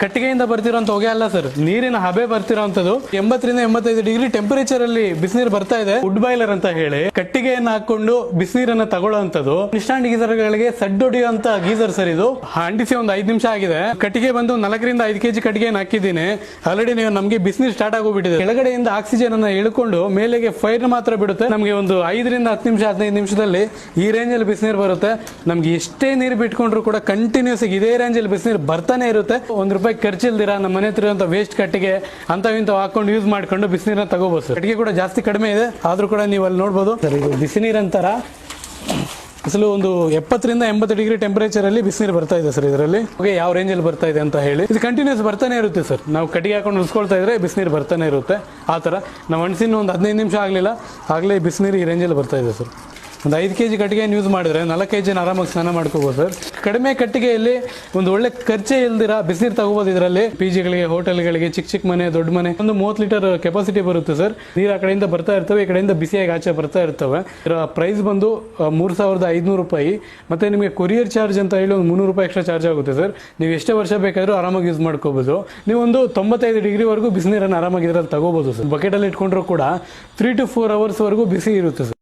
ಕಟ್ಟಿಗೆಯಿಂದ ಬರ್ತಿರೋಂಥ ಹೊಗೆ ಅಲ್ಲ ಸರ್, ನೀರಿನ ಹಬೆ ಬರ್ತಿರೋಂಥದ್ದು. 80 ರಿಂದ 85 ಡಿಗ್ರಿ ಟೆಂಪರೇಚರ್ ಅಲ್ಲಿ ಬಿಸಿನೀರು ಬರ್ತಾ ಇದೆ. ವುಡ್ ಬಾಯ್ಲರ್ ಅಂತ ಹೇಳಿ ಕಟ್ಟಿಗೆಯನ್ನು ಹಾಕೊಂಡು ಬಿಸಿನೀರನ್ನ ತಗೊಳ್ಳೋಂಥದ್ದು. ಇನ್ಸ್ಟಾಂಟ್ ಗೀಸರ್ ಗಳಿಗೆ ಸಡ್ ಹೊಡೆಯುವಂತ ಗೀಸರ್ ಸರ್ ಇದು. ಹಂಡಿಸಿ ಒಂದು 5 ನಿಮಿಷ ಆಗಿದೆ. ಕಟ್ಟಿಗೆ ಬಂದು 4 ರಿಂದ 5 ಕೆಜಿ ಕಟ್ಟಿಗೆಯನ್ನು ಹಾಕಿದ್ದೀನಿ. ಆಲ್ರೆಡಿ ನೀವು ನಮಗೆ ಬಿಸಿನೀರು ಸ್ಟಾರ್ಟ್ ಆಗೋಗ್ಬಿಟ್ಟಿದೆ. ಕೆಳಗಡೆಯಿಂದ ಆಕ್ಸಿಜನ್ ಅನ್ನ ಎಳ್ಕೊಂಡು ಮೇಲೆಗೆ ಫೈರ್ ಮಾತ್ರ ಬಿಡುತ್ತೆ. ನಮಗೆ ಒಂದು 5 ರಿಂದ 10 ನಿಮಿಷ 15 ನಿಮಿಷದಲ್ಲಿ ಈ ರೇಂಜ್ ಅಲ್ಲಿ ಬಿಸಿನೀರು ಬರುತ್ತೆ. ನಮ್ಗೆ ಎಷ್ಟೇ ನೀರು ಬಿಟ್ಕೊಂಡ್ರು ಕೂಡ ಕಂಟಿನ್ಯೂಸ್ ಇದೇ ರೇಂಜ್ ಅಲ್ಲಿ ಬಿಸಿನೀರು ಬರ್ತಾನೆ ಇರುತ್ತೆ. ₹1 ಖರ್ಚಿಲ್ದಿರ ನಮ್ಮ ಮನೆ ಹತ್ರ ಇರುವಂತ ವೇಸ್ಟ್ ಕಟ್ಟಿಗೆ ಅಂತ ಹಾಕೊಂಡು ಯೂಸ್ ಮಾಡ್ಕೊಂಡು ಬಿಸಿನೀರನ್ನ ತಗೋಬಹುದು ಸರ್. ಕಟ್ಟಿಗೆ ಕೂಡ ಜಾಸ್ತಿ ಕಡಿಮೆ ಇದೆ, ಆದ್ರೂ ಕೂಡ ನೀವು ಅಲ್ಲಿ ನೋಡಬಹುದು ಸರ್. ಇದು ಬಿಸಿನೀರು ಅಂತಾರ ಅಸಲು ಒಂದು 70 ರಿಂದ 80 ಡಿಗ್ರಿ ಟೆಂಪರೇಚರ್ ಅಲ್ಲಿ ಬಿಸಿನೀರು ಬರ್ತಾ ಇದೆ ಸರ್. ಇದರಲ್ಲಿ ಯಾವ ರೇಂಜ್ ಅಲ್ಲಿ ಬರ್ತಾ ಇದೆ ಅಂತ ಹೇಳಿ ಇದು ಕಂಟಿನ್ಯೂಸ್ ಬರ್ತಾನೆ ಇರುತ್ತೆ ಸರ್. ನಾವು ಕಟ್ಟಿಗೆ ಹಾಕೊಂಡು ಉಳಿಸ್ಕೊಳ್ತಾ ಇದ್ರೆ ಬಿಸಿನೀರು ಬರ್ತಾನೆ ಇರುತ್ತೆ. ಆ ತರ ನಾವು ಅಣಿಸಿನ ಒಂದು 15 ನಿಮಿಷ ಆಗಲಿಲ್ಲ, ಆಗಲೇ ಬಿಸಿನೀರು ಈ ರೇಂಜಲ್ಲಿ ಬರ್ತಾ ಇದೆ ಸರ್. ಒಂದು 5 ಕೆಜಿ ಕಟ್ಟಿಗೆಯನ್ನು ಯೂಸ್ ಮಾಡಿದ್ರೆ 4 ಕೆಜಿ ಆರಾಮಾಗಿ ಸ್ನಾನ ಮಾಡ್ಕೋಬಹುದು ಸರ್. ಕಡಿಮೆ ಕಟ್ಟಿಗೆಯಲ್ಲಿ ಒಂದು ಒಳ್ಳೆ ಖರ್ಚೆ ಇಲ್ದಿರ ಬಿಸಿನೀರು ತಗೋಬಹುದು. ಇದರಲ್ಲಿ ಪಿಜಿಗಳಿಗೆ, ಹೋಟೆಲ್ಗಳಿಗೆ, ಚಿಕ್ಕ ಮನೆ, ದೊಡ್ಡ ಮನೆ ಒಂದು 30 ಲೀಟರ್ ಕೆಪಾಸಿಟಿ ಬರುತ್ತೆ ಸರ್. ನೀರು ಆ ಕಡೆಯಿಂದ ಬರ್ತಾ ಇರ್ತವೆ, ಈ ಕಡೆಯಿಂದ ಬಿಸಿಯಾಗಿ ಆಚೆ ಬರ್ತಾ ಇರ್ತವೆ. ಇದರ ಪ್ರೈಸ್ ಬಂದು ₹3,500. ಮತ್ತೆ ನಿಮಗೆ ಕೊರಿಯರ್ ಚಾರ್ಜ್ ಅಂತ ಹೇಳಿ ಒಂದು ₹300 ಎಕ್ಸ್ಟ್ರಾ ಚಾರ್ಜ್ ಆಗುತ್ತೆ ಸರ್. ನೀವು ಎಷ್ಟೇ ವರ್ಷ ಬೇಕಾದರೂ ಆರಾಮಾಗಿ ಯೂಸ್ ಮಾಡ್ಕೋಬಹುದು. ನೀವು ಒಂದು 95 ಡಿಗ್ರಿವರೆಗೂ ಬಿಸಿನೀರನ್ನು ಆರಾಮಾಗಿ ಇದರಲ್ಲಿ ತಗೋಬಹುದು ಸರ್. ಬಕೆಟಲ್ಲಿ ಇಟ್ಕೊಂಡ್ರು ಕೂಡ 3 to 4 ಅವರ್ಸ್ ವರೆಗೂ ಬಿಸಿ ಇರುತ್ತೆ ಸರ್.